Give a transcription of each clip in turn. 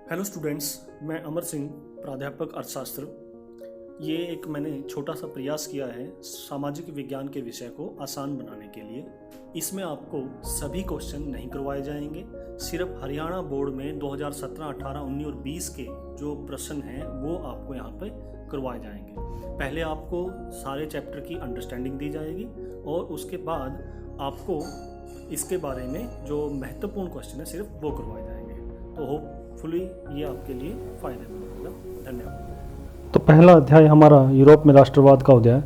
Hello students, मैं अमर सिंह, प्राध्यापक अर्थशास्त्र। ये एक मैंने छोटा सा प्रयास किया है सामाजिक विज्ञान के विषय को आसान बनाने के लिए। इसमें आपको सभी क्वेश्चन नहीं करवाए जाएंगे, सिर्फ हरियाणा बोर्ड में 2017, 18, 19 और 20 के जो प्रश्न हैं वो आपको यहाँ पे करवाए जाएंगे। पहले आपको सारे चैप्टर की अंडरस्टैंडिंग दी जाएगी और उसके बाद आपको इसके बारे में जो महत्वपूर्ण क्वेश्चन है सिर्फ वो करवाए जाएंगे। तो होपफुली ये आपके लिए फायदेमंद होगा। धन्यवाद। तो पहला अध्याय हमारा यूरोप में राष्ट्रवाद का अध्याय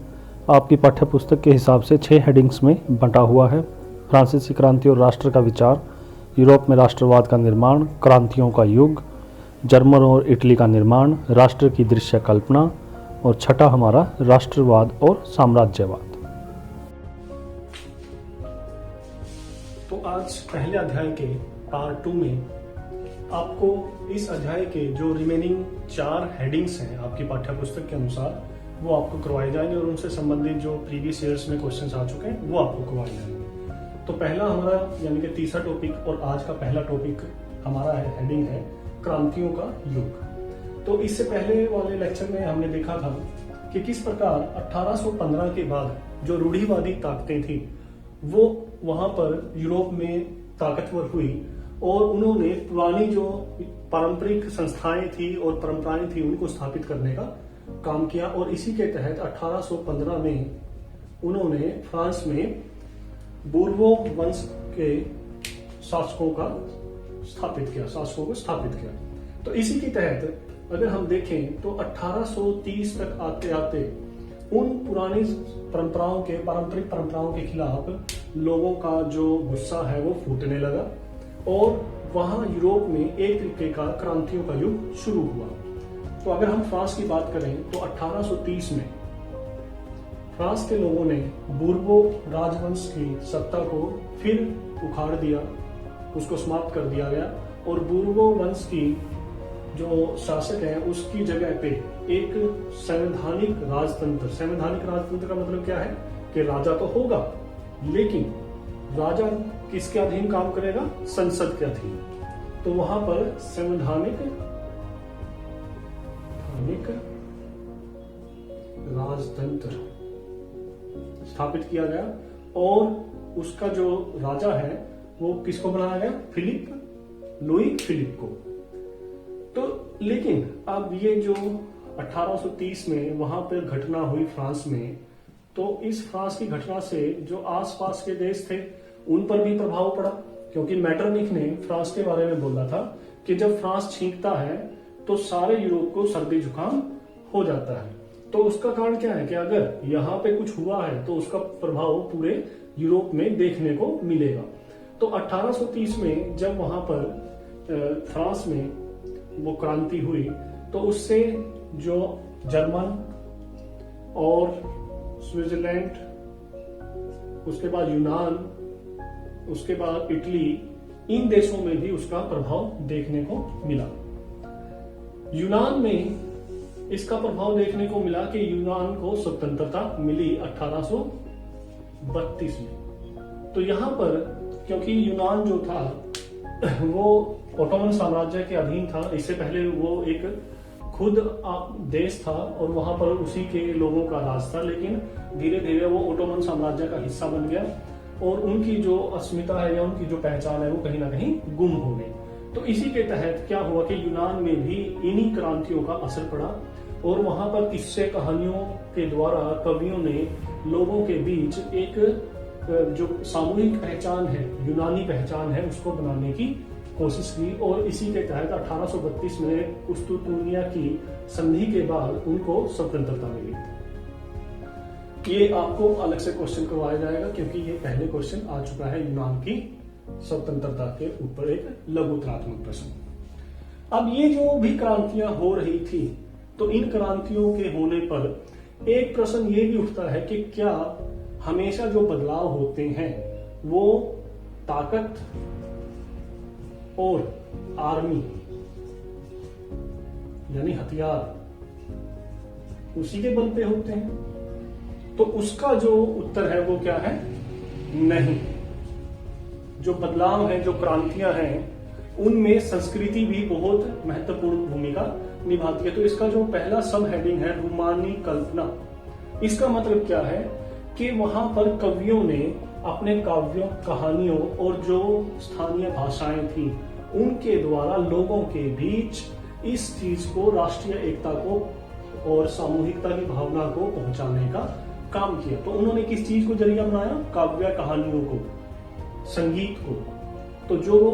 आपकी पाठ्य पुस्तक के हिसाब से 6 हेडिंग्स में बंटा हुआ है। फ्रांसीसी क्रांति और राष्ट्र का विचार, यूरोप में राष्ट्रवाद का निर्माण, क्रांतियों का युग, जर्मन और इटली का निर्माण, राष्ट्र की दृश्य कल्पना और छठा हमारा राष्ट्रवाद और साम्राज्यवाद। तो आज पहले अध्याय के पार्ट 2 में आपको इस अध्याय के जो रिमेनिंग 4 हेडिंग्स हैं आपकी पाठ्य पुस्तक के अनुसार वो आपको करवाए जाएंगे और उनसे संबंधित जो प्रीवियस ईयर्स में क्वेश्चंस आ चुके हैं वो आपको करवाए जाएंगे। तो पहला हमारा यानी कि तीसरा टॉपिक और आज का पहला टॉपिक हमारा हेडिंग है क्रांतियों का युग। तो इससे पहले वाले लेक्चर में हमने देखा था कि किस प्रकार 1815 के बाद जो रूढ़िवादी ताकतें थी वो वहां पर यूरोप में ताकतवर हुई और उन्होंने पुरानी जो पारंपरिक संस्थाएं थी और परंपराएं थी उनको स्थापित करने का काम किया। और इसी के तहत 1815 में उन्होंने फ्रांस में बूर्बो वंश के शासकों को स्थापित किया। तो इसी के तहत अगर हम देखें तो 1830 तक आते आते उन पुरानी पारंपरिक परंपराओं के खिलाफ लोगों का जो गुस्सा है वो फूटने लगा और वहां यूरोप में एक तरीके का क्रांतियों का युग शुरू हुआ। तो अगर हम फ्रांस की बात करें तो 1830 में फ्रांस के लोगों ने बूर्बो राजवंश की सत्ता को फिर उखाड़ दिया, उसको समाप्त कर दिया गया और बूर्बो वंश की जो शासक है उसकी जगह पे एक संवैधानिक राजतंत्र का मतलब क्या है कि राजा तो होगा लेकिन राजा किसके अधीन काम करेगा? संसद के अधीन। तो वहां पर संवैधानिक राजतंत्र स्थापित किया गया और उसका जो राजा है वो किसको बनाया गया? लुई फिलिप को। तो लेकिन अब ये जो 1830 में वहां पर घटना हुई फ्रांस में, तो इस फ्रांस की घटना से जो आसपास के देश थे उन पर भी प्रभाव पड़ा, क्योंकि मैटरनिख ने फ्रांस के बारे में बोला था कि जब फ्रांस छींकता है तो सारे यूरोप को सर्दी जुकाम हो जाता है। तो उसका कारण क्या है कि अगर यहाँ पे कुछ हुआ है तो उसका प्रभाव पूरे यूरोप में देखने को मिलेगा। तो 1830 में जब वहां पर फ्रांस में वो क्रांति हुई तो उससे जो जर्मन और स्विट्जरलैंड, उसके बाद यूनान, उसके बाद इटली, इन देशों में भी उसका प्रभाव देखने को मिला। यूनान में इसका प्रभाव देखने को मिला कि यूनान को स्वतंत्रता मिली 1832 में। तो यहां पर क्योंकि यूनान जो था वो ओटोमन साम्राज्य के अधीन था, इससे पहले वो एक खुद देश था और वहां पर उसी के लोगों का राज था, लेकिन धीरे धीरे वो ओटोमन साम्राज्य का हिस्सा बन गया और उनकी जो अस्मिता है या उनकी जो पहचान है वो कहीं ना कहीं गुम हो गई। तो इसी के तहत क्या हुआ कि यूनान में भी इन्हीं क्रांतियों का असर पड़ा और वहां पर किस्से कहानियों के द्वारा कवियों ने लोगों के बीच एक जो सामूहिक पहचान है, यूनानी पहचान है, उसको बनाने की कोशिश की। और इसी के तहत 1832 में कुस्तुतुनिया की संधि के बाद उनको स्वतंत्रता मिली। ये आपको अलग से क्वेश्चन करवाया जाएगा क्योंकि ये पहले क्वेश्चन आ चुका है यूनान की स्वतंत्रता के ऊपर, एक लघुतरात्मक प्रश्न। अब ये जो भी क्रांतियां हो रही थी तो इन क्रांतियों के होने पर एक प्रश्न ये भी उठता है कि क्या हमेशा जो बदलाव होते हैं वो ताकत और आर्मी यानी हथियार उसी के बल पे होते हैं? तो उसका जो उत्तर है वो क्या है? नहीं। जो बदलाव है, जो क्रांतियां हैं, उनमें संस्कृति भी बहुत महत्वपूर्ण भूमिका निभाती है। तो इसका जो पहला सब हेडिंग है रूमानी कल्पना, इसका मतलब क्या है कि वहां पर कवियों ने अपने काव्यों, कहानियों और जो स्थानीय भाषाएं थी उनके द्वारा लोगों के बीच इस चीज को, राष्ट्रीय एकता को और सामूहिकता की भावना को पहुंचाने का काम किया। तो उन्होंने किस चीज को जरिया बनाया? काव्य, कहानियों को, संगीत को। तो जो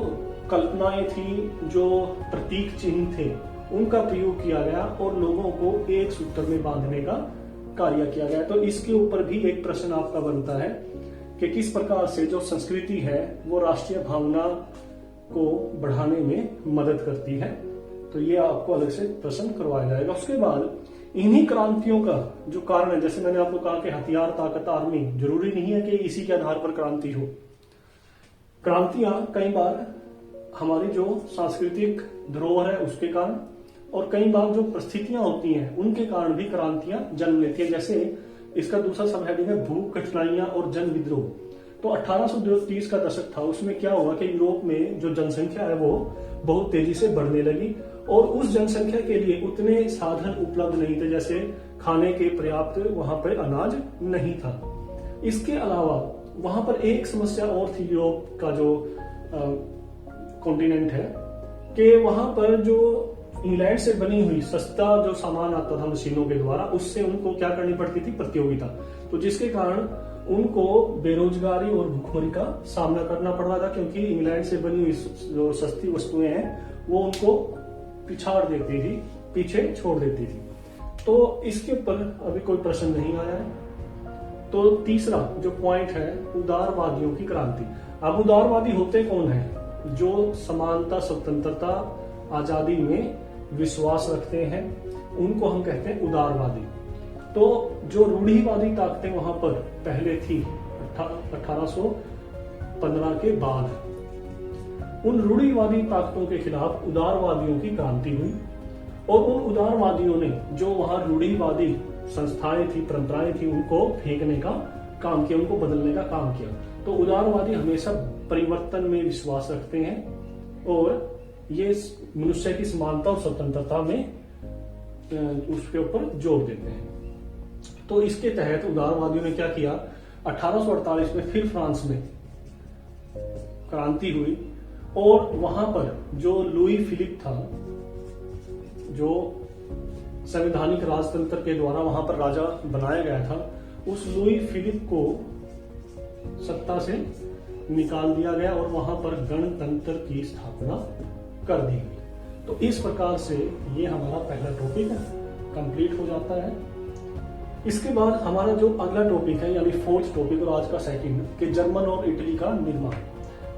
कल्पनाएं थी, जो प्रतीक चिन्ह थे, उनका प्रयोग किया गया और लोगों को एक सूत्र में बांधने का कार्य किया गया। तो इसके ऊपर भी एक प्रश्न आपका बनता है कि किस प्रकार से जो संस्कृति है वो राष्ट्रीय भावना को बढ़ाने में मदद करती है। तो ये आपको अलग से प्रश्न करवाया जाएगा। उसके बाद इन्हीं क्रांतियों का जो कारण है, जैसे मैंने आपको कहा कि हथियार, ताकत, आर्मी, जरूरी नहीं है कि इसी के आधार पर क्रांति हो। क्रांतियां कई बार हमारी जो सांस्कृतिक धरोहर है उसके कारण, और कई बार जो परिस्थितियां होती हैं उनके कारण भी क्रांतियां जन्म लेती है। जैसे इसका दूसरा सब हेडिंग है भूख, कठिनाइयां और जन विद्रोह। तो 1830 का दशक था, उसमें क्या हुआ कि यूरोप में जो जनसंख्या है वो बहुत तेजी से बढ़ने लगी और उस जनसंख्या के लिए उतने साधन उपलब्ध नहीं थे, जैसे खाने के पर्याप्त वहां पर अनाज नहीं था। इसके अलावा वहां पर एक समस्या और थी, यूरोप का जो कॉन्टिनेंट है, कि वहां पर जो इंग्लैंड से बनी हुई सस्ता जो सामान आता था मशीनों के द्वारा, उससे उनको क्या करनी पड़ती थी? प्रतियोगिता। तो जिसके कारण उनको बेरोजगारी और भुखमरी का सामना करना पड़ रहा था, क्योंकि इंग्लैंड से बनी हुई जो सस्ती वस्तुएं हैं वो उनको पिछाड़ देती थी, पीछे छोड़ देती थी। तो इसके ऊपर अभी कोई प्रश्न नहीं आया है। तो तीसरा जो पॉइंट है, उदारवादियों की क्रांति। अब उदारवादी होते कौन है? जो समानता, स्वतंत्रता, आजादी में विश्वास रखते हैं, उनको हम कहते हैं उदारवादी। तो जो रूढ़िवादी ताकतें वहां पर पहले थी 1815 के बाद, उन रूढ़िवादी ताकतों के खिलाफ उदारवादियों की क्रांति हुई और उन उदारवादियों ने जो वहां रूढ़िवादी संस्थाएं थी, परंपराएं थी, उनको फेंकने का काम किया, उनको बदलने का काम किया। तो उदारवादी हमेशा परिवर्तन में विश्वास रखते हैं और ये मनुष्य की समानता और स्वतंत्रता में उसके ऊपर जोर देते हैं। तो इसके तहत उदारवादियों ने क्या किया? 1848 में फिर फ्रांस में क्रांति हुई और वहां पर जो लुई फिलिप था, जो संवैधानिक राजतंत्र के द्वारा वहां पर राजा बनाया गया था, उस लुई फिलिप को सत्ता से निकाल दिया गया और वहां पर गणतंत्र की स्थापना कर दी गई। तो इस प्रकार से ये हमारा पहला टॉपिक कंप्लीट हो जाता है। इसके बाद हमारा जो अगला टॉपिक है, यानी फोर्थ टॉपिक और आज का सेकंड, कि जर्मन और इटली का निर्माण।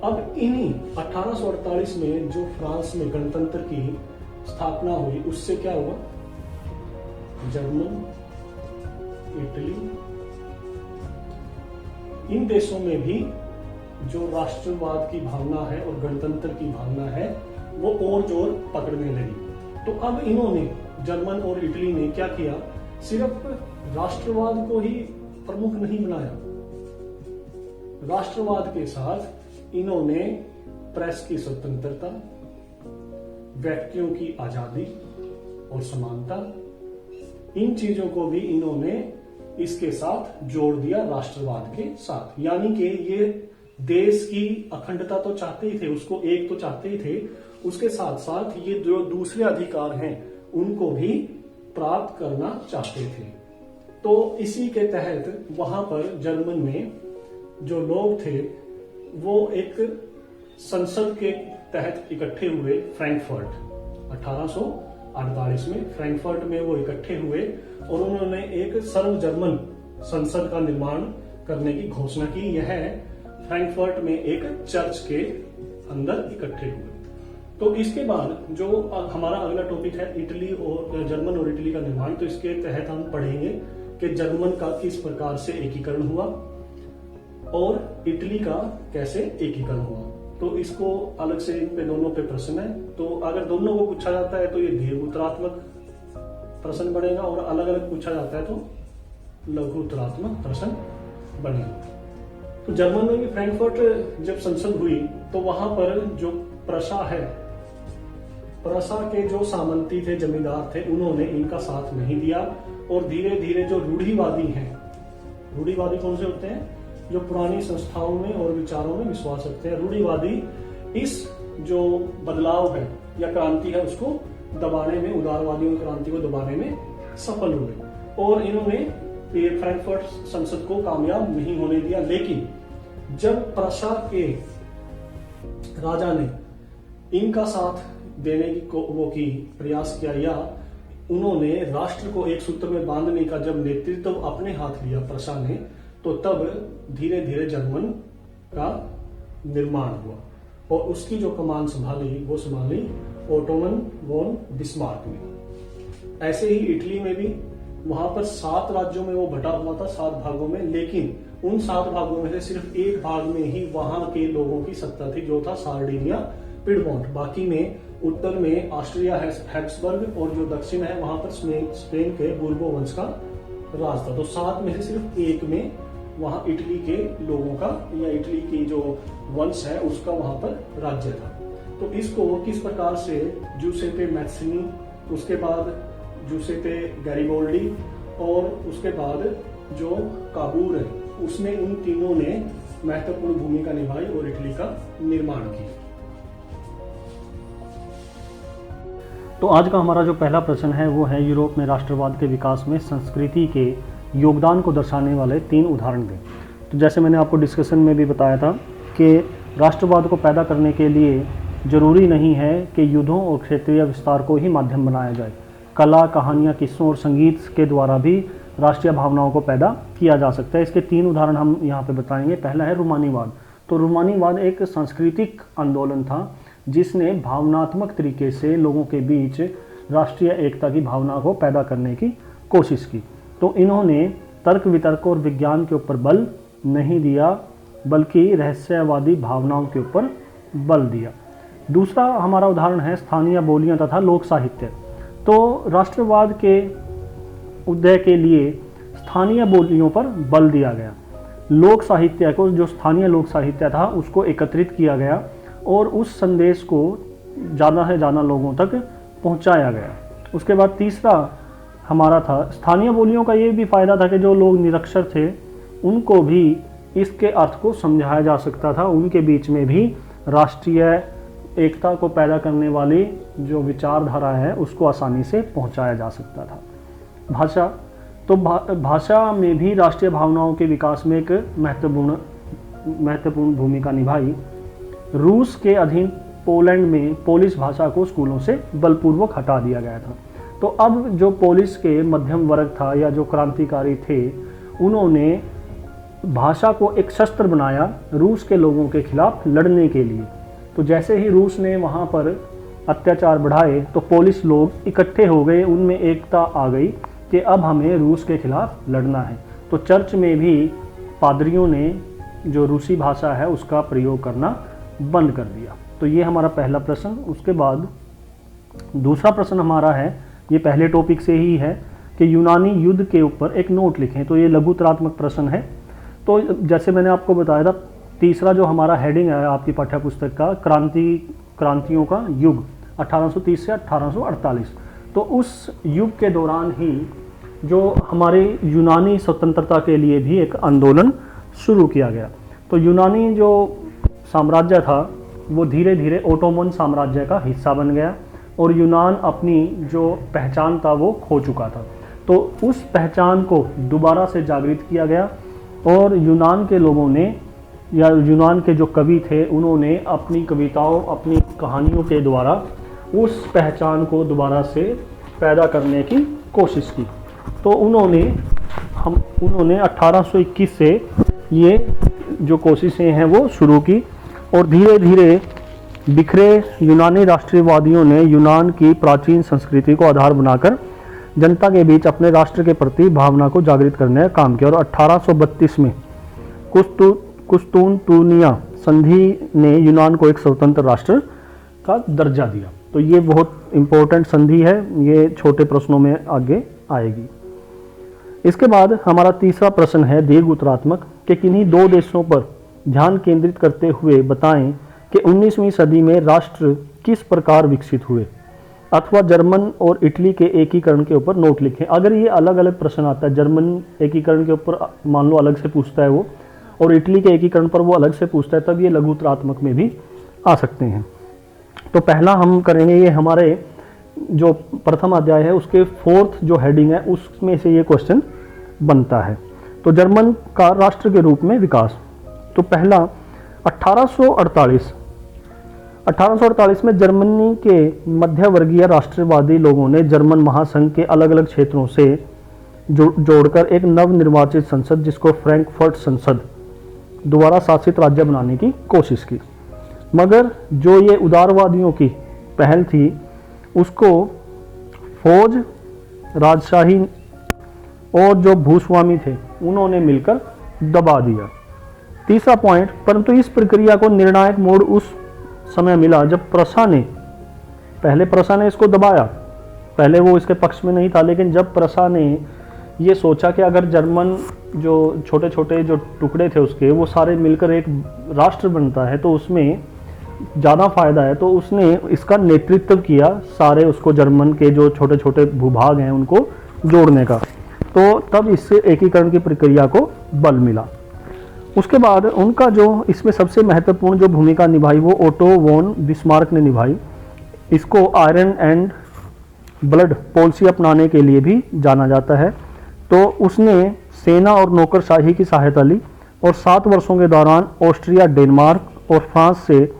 अब इन्हीं 1848 में जो फ्रांस में गणतंत्र की स्थापना हुई, उससे क्या हुआ? जर्मन, इटली, इन देशों में भी जो राष्ट्रवाद की भावना है और गणतंत्र की भावना है वो और जोर पकड़ने लगी। तो अब इन्होंने, जर्मन और इटली ने क्या किया? सिर्फ राष्ट्रवाद को ही प्रमुख नहीं बनाया, राष्ट्रवाद के साथ इन्होंने प्रेस की स्वतंत्रता, व्यक्तियों की आजादी और समानता, इन चीजों को भी इन्होंने इसके साथ जोड़ दिया राष्ट्रवाद के साथ। यानी कि ये देश की अखंडता तो चाहते ही थे, उसको एक तो चाहते ही थे, उसके साथ साथ ये जो दूसरे अधिकार हैं उनको भी प्राप्त करना चाहते थे। तो इसी के तहत वहां पर जर्मन में जो लोग थे वो एक संसद के तहत इकट्ठे हुए। फ्रैंकफर्ट 1848 में फ्रैंकफर्ट में वो इकट्ठे हुए और उन्होंने एक सर्व जर्मन संसद का निर्माण करने की घोषणा की। यह फ्रैंकफर्ट में एक चर्च के अंदर इकट्ठे हुए। तो इसके बाद जो हमारा अगला टॉपिक है इटली और जर्मन और इटली का निर्माण, तो इसके तहत हम पढ़ेंगे कि जर्मन का किस प्रकार से एकीकरण हुआ और इटली का कैसे एकीकरण हुआ। तो इसको अलग से इन पे दोनों पे प्रश्न है। तो अगर दोनों को पूछा जाता है तो ये दीर्घ उत्तरात्मक प्रश्न बनेगा और अलग अलग पूछा जाता है तो लघु उत्तरात्मक प्रश्न बनेगा। तो जर्मन में भी फ्रैंकफर्ट जब संसद हुई तो वहां पर जो प्रशा है, प्रशा के जो सामंती थे, जमींदार थे, उन्होंने इनका साथ नहीं दिया और धीरे धीरे जो रूढ़िवादी हैं, रूढ़िवादी कौन से होते हैं? जो पुरानी संस्थाओं में और विचारों में विश्वास रखते हैं, रूढ़िवादी इस जो बदलाव है या क्रांति है उसको दबाने में, उदारवादियों की क्रांति को दबाने में सफल हुए और इन्होंने फ्रैंकफर्ट संसद को कामयाब नहीं होने दिया। लेकिन जब प्रशा के राजा ने इनका साथ देने की प्रयास किया या उन्होंने राष्ट्र को एक सूत्र में बांधने का जब नेतृत्व अपने हाथ लिया प्रशा ने, तो तब धीरे धीरे जर्मन का निर्माण हुआ और उसकी जो कमान संभाली ओटोमन वॉन बिस्मार्क ने। ऐसे ही इटली में भी वहां पर 7 राज्यों में वो बटा हुआ था, 7 भागों में, लेकिन उन 7 भागों में से सिर्फ एक भाग में ही वहां के लोगों की सत्ता थी, जो था सार्डिनिया पिडमोंट। बाकी में उत्तर में ऑस्ट्रिया हैब्सबर्ग और जो दक्षिण है वहां पर स्पेन के बुर्बो वंश का राज था। तो 7 में से सिर्फ एक में वहां इटली के लोगों का या इटली की जो वंश है उसका वहां पर राज्य था। तो इसको किस प्रकार से जूसेपे मैत्सिनी, उसके बाद जूसेपे गैरिबोल्डी और उसके बाद जो काबूर है, उसने उन तीनों ने महत्वपूर्ण भूमिका निभाई और इटली का निर्माण किया। तो आज का हमारा जो पहला प्रश्न है वो है यूरोप में राष्ट्रवाद के विकास में संस्कृति के योगदान को दर्शाने वाले 3 उदाहरण दें। तो जैसे मैंने आपको डिस्कशन में भी बताया था कि राष्ट्रवाद को पैदा करने के लिए जरूरी नहीं है कि युद्धों और क्षेत्रीय विस्तार को ही माध्यम बनाया जाए। कला, कहानियाँ, किस्सों और संगीत के द्वारा भी राष्ट्रीय भावनाओं को पैदा किया जा सकता है। इसके 3 उदाहरण हम यहाँ पे बताएंगे। पहला है रूमानीवाद। तो रूमानीवाद एक सांस्कृतिक आंदोलन था जिसने भावनात्मक तरीके से लोगों के बीच राष्ट्रीय एकता की भावना को पैदा करने की कोशिश की। तो इन्होंने तर्क वितर्क और विज्ञान के ऊपर बल नहीं दिया बल्कि रहस्यवादी भावनाओं के ऊपर बल दिया। दूसरा हमारा उदाहरण है स्थानीय बोलियां तथा लोक साहित्य। तो राष्ट्रवाद के उदय के लिए स्थानीय बोलियों पर बल दिया गया। लोक साहित्य को, जो स्थानीय लोक साहित्य था, उसको एकत्रित किया गया और उस संदेश को ज़्यादा से ज़्यादा लोगों तक पहुंचाया गया। उसके बाद तीसरा हमारा था स्थानीय बोलियों का ये भी फ़ायदा था कि जो लोग निरक्षर थे उनको भी इसके अर्थ को समझाया जा सकता था। उनके बीच में भी राष्ट्रीय एकता को पैदा करने वाली जो विचारधारा है उसको आसानी से पहुंचाया जा सकता था। भाषा, तो भाषा में भी राष्ट्रीय भावनाओं के विकास में एक महत्वपूर्ण भूमिका निभाई। रूस के अधीन पोलैंड में पोलिश भाषा को स्कूलों से बलपूर्वक हटा दिया गया था। तो अब जो पोलिश के मध्यम वर्ग था या जो क्रांतिकारी थे, उन्होंने भाषा को एक शस्त्र बनाया रूस के लोगों के खिलाफ लड़ने के लिए। तो जैसे ही रूस ने वहाँ पर अत्याचार बढ़ाए तो पोलिश लोग इकट्ठे हो गए, उनमें एकता आ गई कि अब हमें रूस के खिलाफ लड़ना है। तो चर्च में भी पादरियों ने जो रूसी भाषा है उसका प्रयोग करना बंद कर दिया। तो ये हमारा पहला प्रश्न। उसके बाद दूसरा प्रश्न हमारा है, ये पहले टॉपिक से ही है, कि यूनानी युद्ध के ऊपर एक नोट लिखें। तो ये लघुतरात्मक प्रश्न है। तो जैसे मैंने आपको बताया था, तीसरा जो हमारा हेडिंग है आपकी पाठ्य पुस्तक का, क्रांतियों का युग 1830 से 1848। तो उस युग के दौरान ही जो हमारे यूनानी स्वतंत्रता के लिए भी एक आंदोलन शुरू किया गया। तो यूनानी जो साम्राज्य था वो धीरे धीरे ओटोमन साम्राज्य का हिस्सा बन गया और यूनान अपनी जो पहचान था वो खो चुका था। तो उस पहचान को दोबारा से जागृत किया गया और यूनान के लोगों ने या यूनान के जो कवि थे उन्होंने अपनी कविताओं, अपनी कहानियों के द्वारा उस पहचान को दोबारा से पैदा करने की कोशिश की। तो उन्होंने 1821 से ये जो कोशिशें हैं वो शुरू की और धीरे धीरे बिखरे यूनानी राष्ट्रवादियों ने यूनान की प्राचीन संस्कृति को आधार बनाकर जनता के बीच अपने राष्ट्र के प्रति भावना को जागृत करने का काम किया। और 1832 में कुस्तुनतुनिया संधि ने यूनान को एक स्वतंत्र राष्ट्र का दर्जा दिया। तो ये बहुत इंपॉर्टेंट संधि है, ये छोटे प्रश्नों में आगे आएगी। इसके बाद हमारा तीसरा प्रश्न है दीर्घ उत्तरात्मक, कि किन्हीं 2 देशों पर ध्यान केंद्रित करते हुए बताएं कि 19वीं सदी में राष्ट्र किस प्रकार विकसित हुए, अथवा जर्मन और इटली के एकीकरण के ऊपर नोट लिखें। अगर ये अलग अलग प्रश्न आता है, जर्मन एकीकरण के ऊपर मान लो अलग से पूछता है वो, और इटली के एकीकरण पर वो अलग से पूछता है, तब ये लघु उत्तरात्मक में भी आ सकते हैं। तो पहला हम करेंगे, ये हमारे जो प्रथम अध्याय है उसके 4th जो हेडिंग है उसमें से ये क्वेश्चन बनता है। तो जर्मन का राष्ट्र के रूप में विकास। तो पहला 1848 में जर्मनी के मध्यवर्गीय राष्ट्रवादी लोगों ने जर्मन महासंघ के अलग अलग क्षेत्रों से जोड़कर एक नवनिर्वाचित संसद, जिसको फ्रैंकफर्ट संसद, द्वारा शासित राज्य बनाने की कोशिश की। मगर जो ये उदारवादियों की पहल थी उसको फौज, राजशाही और जो भूस्वामी थे उन्होंने मिलकर दबा दिया। तीसरा पॉइंट, परंतु इस प्रक्रिया को निर्णायक मोड़ उस समय मिला जब प्रशा ने इसको दबाया। पहले वो इसके पक्ष में नहीं था, लेकिन जब प्रशा ने ये सोचा कि अगर जर्मन जो छोटे छोटे जो टुकड़े थे उसके वो सारे मिलकर एक राष्ट्र बनता है तो उसमें ज़्यादा फायदा है, तो उसने इसका नेतृत्व किया, सारे उसको जर्मन के जो छोटे छोटे भूभाग हैं उनको जोड़ने का। तो तब इससे एकीकरण की प्रक्रिया को बल मिला। उसके बाद उनका जो इसमें सबसे महत्वपूर्ण जो भूमिका निभाई वो ओटो वॉन बिस्मार्क ने निभाई। इसको आयरन एंड ब्लड पॉलिसी अपनाने के लिए भी जाना जाता है। तो उसने सेना और नौकरशाही की सहायता ली और 7 वर्षों के दौरान ऑस्ट्रिया, डेनमार्क और फ्रांस से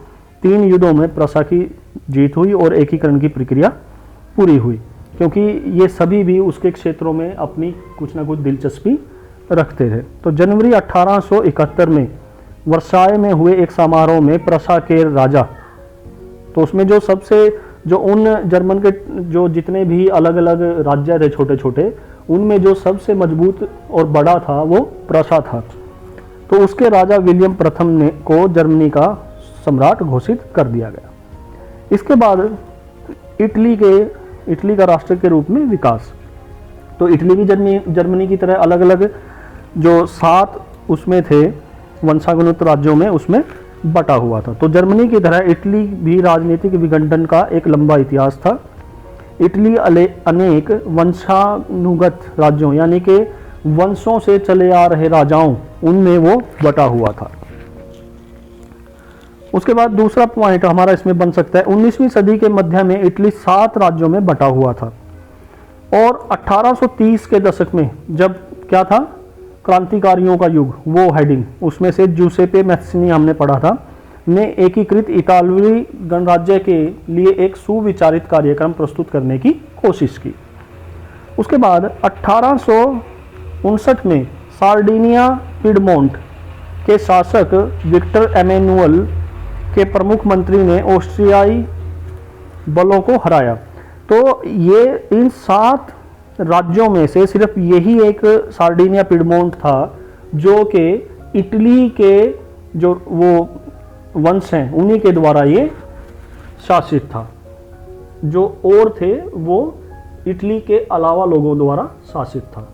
3 युद्धों में प्रशा की जीत हुई और एकीकरण की प्रक्रिया पूरी हुई, क्योंकि ये सभी भी उसके क्षेत्रों में अपनी कुछ ना कुछ दिलचस्पी रखते थे। तो जनवरी 1871 में वर्साय में हुए एक समारोह में प्रशा के राजा, तो उसमें जो उन जर्मन के जो जितने भी अलग अलग राज्य थे छोटे छोटे, उनमें जो सबसे मजबूत और बड़ा था वो प्रशा था। तो उसके राजा विलियम प्रथम को जर्मनी का सम्राट घोषित कर दिया गया। इसके बाद इटली का राष्ट्र के रूप में विकास। तो इटली भी जर्मनी की तरह अलग अलग जो 7 उसमें थे वंशानुगत राज्यों में उसमें बटा हुआ था। तो जर्मनी की तरह इटली भी राजनीतिक विघटन का एक लंबा इतिहास था। इटली अनेक वंशानुगत राज्यों यानी कि वंशों से चले आ रहे राजाओं उनमें वो बटा हुआ था। उसके बाद दूसरा पॉइंट हमारा इसमें बन सकता है, 19वीं सदी के मध्य में इटली 7 राज्यों में बटा हुआ था और 1830 के दशक में जब क्या था, क्रांतिकारियों का युग, वो हेडिंग उसमें से जूसेपे मैत्सिनी हमने पढ़ा था, ने एकीकृत इतालवी गणराज्य के लिए एक सुविचारित कार्यक्रम प्रस्तुत करने की कोशिश की। उसके बाद 1859 में सार्डिनिया पिडमोंट के शासक विक्टर एमेनुअल के प्रमुख मंत्री ने ऑस्ट्रियाई बलों को हराया। तो ये इन 7 राज्यों में से सिर्फ यही एक सार्डिनिया पिडमोंट था जो कि इटली के जो वो वंश हैं उन्हीं के द्वारा ये शासित था। जो और थे वो इटली के अलावा लोगों द्वारा शासित था।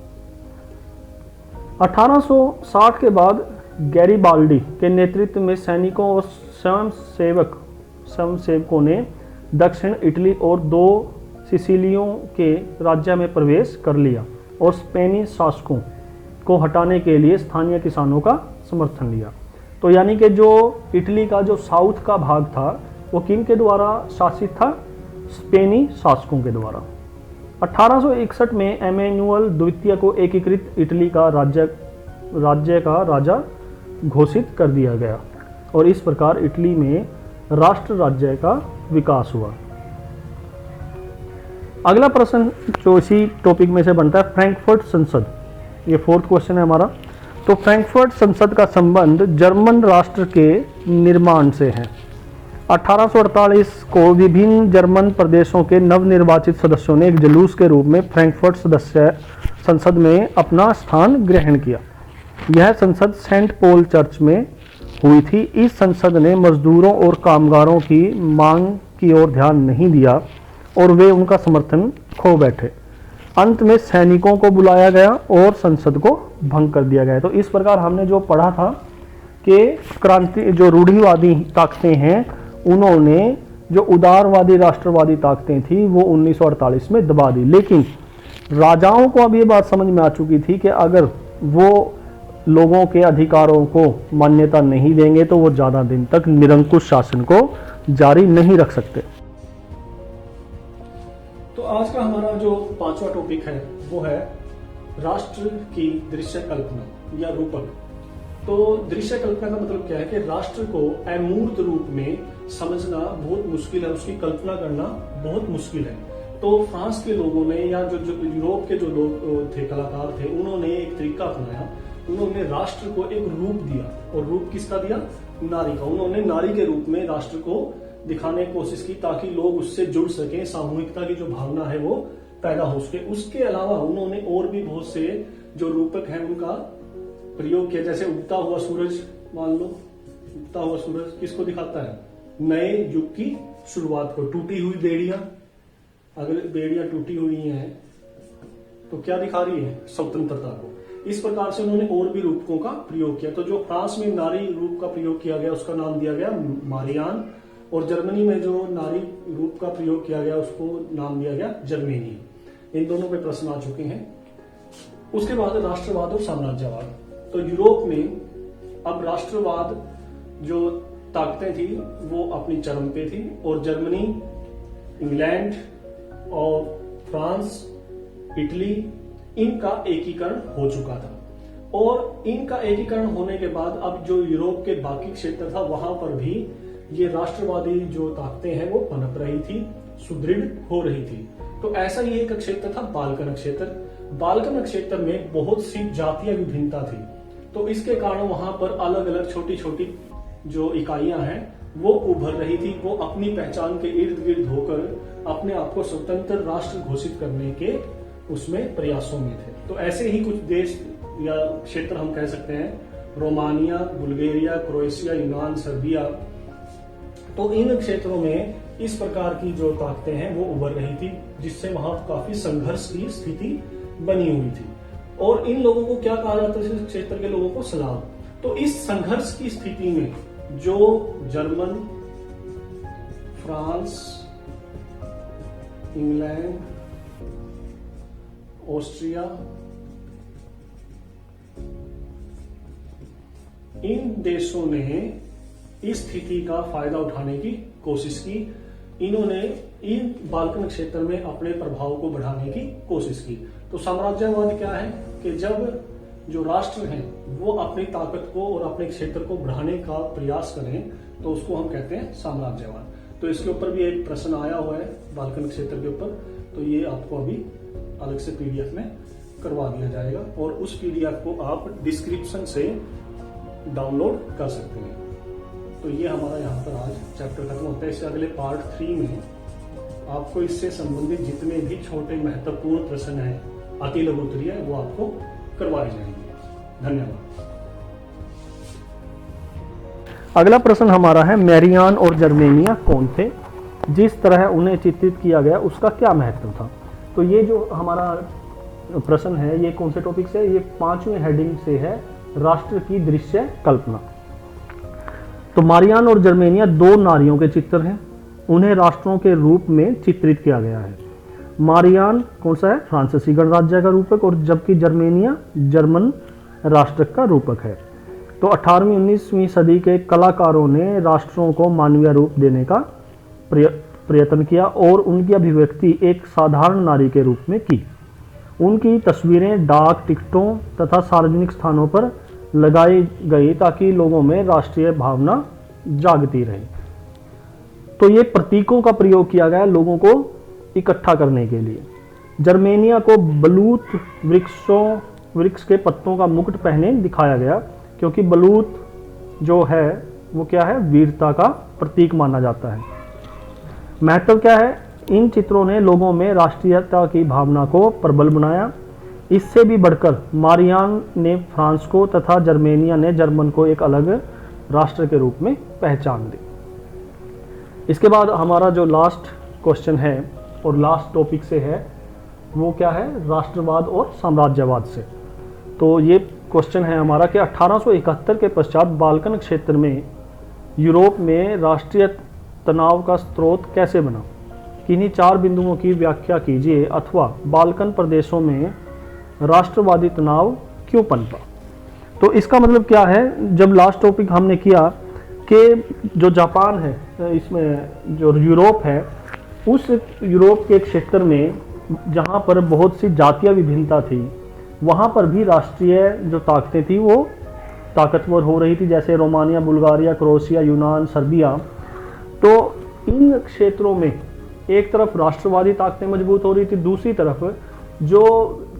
1860 के बाद गैरीबाल्डी के नेतृत्व में सैनिकों और स्वयंसेवकों ने दक्षिण इटली और 2 सिसिलियों के राज्य में प्रवेश कर लिया और स्पेनी शासकों को हटाने के लिए स्थानीय किसानों का समर्थन लिया। तो यानी कि जो इटली का जो साउथ का भाग था वो किन के द्वारा शासित था, स्पेनी शासकों के द्वारा। 1861 में एमेनुअल द्वितीय को एकीकृत इटली का राज्य का राजा घोषित कर दिया गया और इस प्रकार इटली में राष्ट्र राज्य का विकास हुआ। अगला प्रश्न जो इसी टॉपिक में से बनता है, फ्रैंकफर्ट संसद, ये 4th क्वेश्चन है हमारा। तो फ्रैंकफर्ट संसद का संबंध जर्मन राष्ट्र के निर्माण से है। 1848 को विभिन्न जर्मन प्रदेशों के नवनिर्वाचित सदस्यों ने एक जुलूस के रूप में फ्रैंकफर्ट संसद में अपना स्थान ग्रहण किया। यह संसद सेंट पॉल चर्च में हुई थी। इस संसद ने मजदूरों और कामगारों की मांग की ओर ध्यान नहीं दिया और वे उनका समर्थन खो बैठे। अंत में सैनिकों को बुलाया गया और संसद को भंग कर दिया गया। तो इस प्रकार हमने जो पढ़ा था कि क्रांति जो रूढ़िवादी ताकतें हैं उन्होंने जो उदारवादी राष्ट्रवादी ताकतें थी वो 1948 में दबा दी। लेकिन राजाओं को अब ये बात समझ में आ चुकी थी कि अगर वो लोगों के अधिकारों को मान्यता नहीं देंगे तो वो ज़्यादा दिन तक निरंकुश शासन को जारी नहीं रख सकते। तो आज का हमारा जो 5वां टॉपिक है वो है राष्ट्र की दृश्य कल्पना या रूपक। तो दृश्य कल्पना का मतलब क्या है कि राष्ट्र को अमूर्त रूप में समझना बहुत मुश्किल है, उसकी कल्पना करना बहुत मुश्किल है। तो फ्रांस के लोगों ने या जो यूरोप के जो लोग थे, कलाकार थे, उन्होंने एक तरीका अपनाया। उन्होंने राष्ट्र को एक रूप दिया, और रूप किसका दिया? नारी का। उन्होंने नारी के रूप में राष्ट्र को दिखाने की कोशिश की ताकि लोग उससे जुड़ सकें, सामूहिकता की जो भावना है वो पैदा हो सके। उसके अलावा उन्होंने और भी बहुत से जो रूपक हैं उनका प्रयोग किया। जैसे उगता हुआ सूरज, मान लो उगता हुआ सूरज किसको दिखाता है? नए युग की शुरुआत को। टूटी हुई बेड़ियां, अगर बेड़ियां टूटी हुई हैं तो क्या दिखा रही है? स्वतंत्रता को। इस प्रकार से उन्होंने और भी रूपकों का प्रयोग किया। तो जो फ्रांस में नारी रूप का प्रयोग किया गया उसका नाम दिया गया मारियान, और जर्मनी में जो नारी रूप का प्रयोग किया गया उसको नाम दिया गया जर्मेनी। इन दोनों पे प्रश्न आ चुके हैं। उसके बाद राष्ट्रवाद और साम्राज्यवाद। तो यूरोप में अब राष्ट्रवाद जो ताकतें थी वो अपनी चरम पे थी, और जर्मनी, इंग्लैंड और फ्रांस, इटली, इनका एकीकरण हो चुका था। और इनका एकीकरण होने के बाद अब जो यूरोप के बाकी क्षेत्र था वहां पर भी ये राष्ट्रवादी जो ताकतें हैं वो पनप रही थी, सुदृढ़ हो रही थी। तो ऐसा ही एक क्षेत्र था बाल्कन क्षेत्र। बाल्कन क्षेत्र में बहुत सी जातीय विभिन्नता थी, तो इसके कारण वहां पर अलग अलग छोटी छोटी जो इकाइयां हैं वो उभर रही थी। वो अपनी पहचान के इर्द गिर्द होकर अपने आप को स्वतंत्र राष्ट्र घोषित करने के उसमें प्रयासों में थे। तो ऐसे ही कुछ देश या क्षेत्र हम कह सकते हैं, रोमानिया, बुल्गारिया, क्रोएशिया, यूनान, सर्बिया। तो इन क्षेत्रों में इस प्रकार की जो ताकतें हैं वो उभर रही थी, जिससे वहां काफी संघर्ष की स्थिति बनी हुई थी। और इन लोगों को क्या कहा जाता है? इस क्षेत्र के लोगों को स्लाव। तो इस संघर्ष की स्थिति में जो जर्मन, फ्रांस, इंग्लैंड, ऑस्ट्रिया, इन देशों ने इस स्थिति का फायदा उठाने की कोशिश की। इन्होंने इन बाल्कन क्षेत्र में अपने प्रभाव को बढ़ाने की कोशिश की। तो साम्राज्यवाद क्या है कि जब जो राष्ट्र हैं वो अपनी ताकत को और अपने क्षेत्र को बढ़ाने का प्रयास करें तो उसको हम कहते हैं साम्राज्यवाद। तो इसके ऊपर भी एक प्रश्न आया हुआ है बाल्कन क्षेत्र के ऊपर, तो ये आपको अभी अलग से पीडीएफ में करवा दिया जाएगा, और उस पीडीएफ को आप डिस्क्रिप्शन से डाउनलोड कर सकते हैं। तो ये हमारा यहाँ पर आज चैप्टर खत्म होता है। इससे अगले पार्ट 3 में आपको इससे संबंधित जितने भी छोटे महत्वपूर्ण प्रश्न हैं, अति लघुत्तरीय, वो आपको करवाए जाएंगे। धन्यवाद। अगला प्रश्न हमारा है, मैरियान और जर्मेनिया कौन थे? जिस तरह उन्हें चित्रित किया गया उसका क्या महत्व था? तो ये जो हमारा प्रश्न है ये कौन से टॉपिक से? ये 5वें हेडिंग से है, राष्ट्र की दृश्य कल्पना। तो मारियान और जर्मेनिया दो नारियों के चित्र हैं, उन्हें राष्ट्रों के रूप में चित्रित किया गया है। मारियान कौन सा है? फ्रांसीसी गणराज्य का रूपक, और जबकि जर्मेनिया जर्मन राष्ट्र का रूपक है। तो 18वीं 19वीं सदी के कलाकारों ने राष्ट्रों को मानवीय रूप देने का प्रयत्न किया और उनकी अभिव्यक्ति एक साधारण नारी के रूप में की। उनकी तस्वीरें डाक टिकटों तथा सार्वजनिक स्थानों पर लगाई गई ताकि लोगों में राष्ट्रीय भावना जागती रहे। तो ये प्रतीकों का प्रयोग किया गया लोगों को इकट्ठा करने के लिए। जर्मेनिया को बलूत वृक्ष के पत्तों का मुकुट पहने दिखाया गया, क्योंकि बलूत जो है वो क्या है? वीरता का प्रतीक माना जाता है। महत्व क्या है? इन चित्रों ने लोगों में राष्ट्रीयता की भावना को प्रबल बनाया। इससे भी बढ़कर मारियान ने फ्रांस को तथा जर्मेनिया ने जर्मन को एक अलग राष्ट्र के रूप में पहचान दी। इसके बाद हमारा जो लास्ट क्वेश्चन है और लास्ट टॉपिक से है वो क्या है? राष्ट्रवाद और साम्राज्यवाद से। तो ये क्वेश्चन है हमारा कि 1871 के पश्चात बाल्कन क्षेत्र में यूरोप में राष्ट्रीय तनाव का स्रोत कैसे बना? किन्हीं 4 बिंदुओं की व्याख्या कीजिए, अथवा बाल्कन प्रदेशों में राष्ट्रवादी तनाव क्यों पनपा? तो इसका मतलब क्या है, जब लास्ट टॉपिक हमने किया कि जो जापान है, इसमें जो यूरोप है, उस यूरोप के क्षेत्र में जहाँ पर बहुत सी जातीय विभिन्नता थी, वहाँ पर भी राष्ट्रीय जो ताकतें थी वो ताकतवर हो रही थी, जैसे रोमानिया, बुल्गारिया, क्रोएशिया, यूनान, सर्बिया। तो इन क्षेत्रों में एक तरफ राष्ट्रवादी ताकतें मजबूत हो रही थी, दूसरी तरफ जो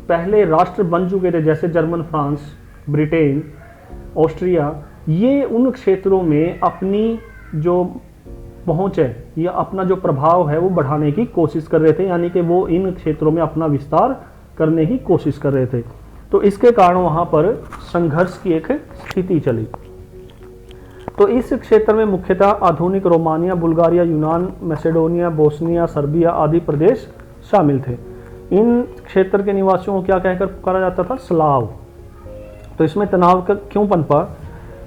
पहले राष्ट्र बन चुके थे जैसे जर्मन, फ्रांस, ब्रिटेन, ऑस्ट्रिया, ये उन क्षेत्रों में अपनी जो पहुंच है या अपना जो प्रभाव है वो बढ़ाने की कोशिश कर रहे थे, यानी कि वो इन क्षेत्रों में अपना विस्तार करने की कोशिश कर रहे थे। तो इसके कारण वहाँ पर संघर्ष की एक स्थिति चली। तो इस क्षेत्र में मुख्यतः आधुनिक रोमानिया, बुल्गारिया, यूनान, मैसेडोनिया, बोस्निया, सर्बिया आदि प्रदेश शामिल थे। इन क्षेत्र के निवासियों को क्या कहकर पुकारा जाता था? स्लाव। तो इसमें तनाव का क्यों पनपा?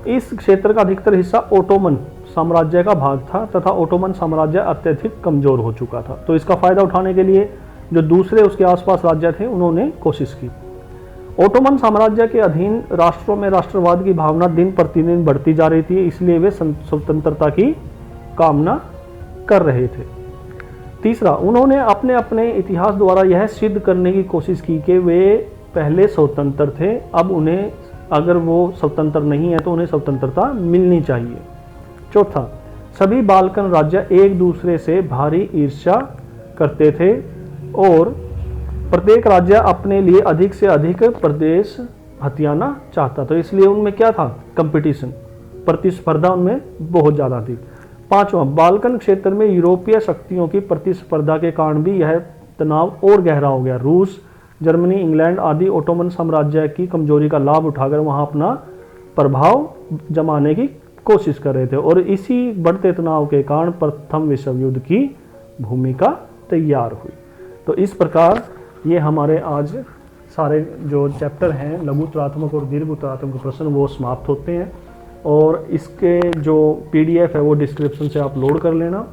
इस क्षेत्र का अधिकतर हिस्सा ओटोमन साम्राज्य का भाग था तथा ओटोमन साम्राज्य अत्यधिक कमजोर हो चुका था। तो इसका फायदा उठाने के लिए जो दूसरे उसके आसपास राज्य थे उन्होंने कोशिश की। ओटोमन साम्राज्य के अधीन राष्ट्रों में राष्ट्रवाद की भावना दिन प्रतिदिन बढ़ती जा रही थी, इसलिए वे स्वतंत्रता की कामना कर रहे थे। तीसरा, उन्होंने अपने अपने इतिहास द्वारा यह सिद्ध करने की कोशिश की कि वे पहले स्वतंत्र थे, अब उन्हें अगर वो स्वतंत्र नहीं है तो उन्हें स्वतंत्रता मिलनी चाहिए। चौथा, सभी बाल्कन राज्य एक दूसरे से भारी ईर्ष्या करते थे और प्रत्येक राज्य अपने लिए अधिक से अधिक प्रदेश हथियाना चाहता, तो इसलिए उनमें क्या था? कंपटीशन, प्रतिस्पर्धा उनमें बहुत ज़्यादा थी। पांचवा, बाल्कन क्षेत्र में यूरोपीय शक्तियों की प्रतिस्पर्धा के कारण भी यह तनाव और गहरा हो गया। रूस, जर्मनी, इंग्लैंड आदि ओटोमन साम्राज्य की कमजोरी का लाभ उठाकर वहां अपना प्रभाव जमाने की कोशिश कर रहे थे और इसी बढ़ते तनाव के कारण प्रथम विश्व युद्ध की भूमिका तैयार हुई। तो इस प्रकार ये हमारे आज सारे जो चैप्टर हैं लघु उत्तरात्मक और दीर्घ उत्तरात्मक प्रश्न वो समाप्त होते हैं और इसके जो PDF है वो डिस्क्रिप्शन से आप लोड कर लेना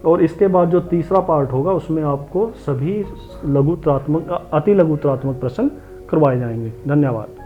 और इसके बाद जो तीसरा पार्ट होगा उसमें आपको सभी लघु उत्तरात्मक, अति लघु उत्तरात्मक प्रश्न करवाए जाएंगे। धन्यवाद।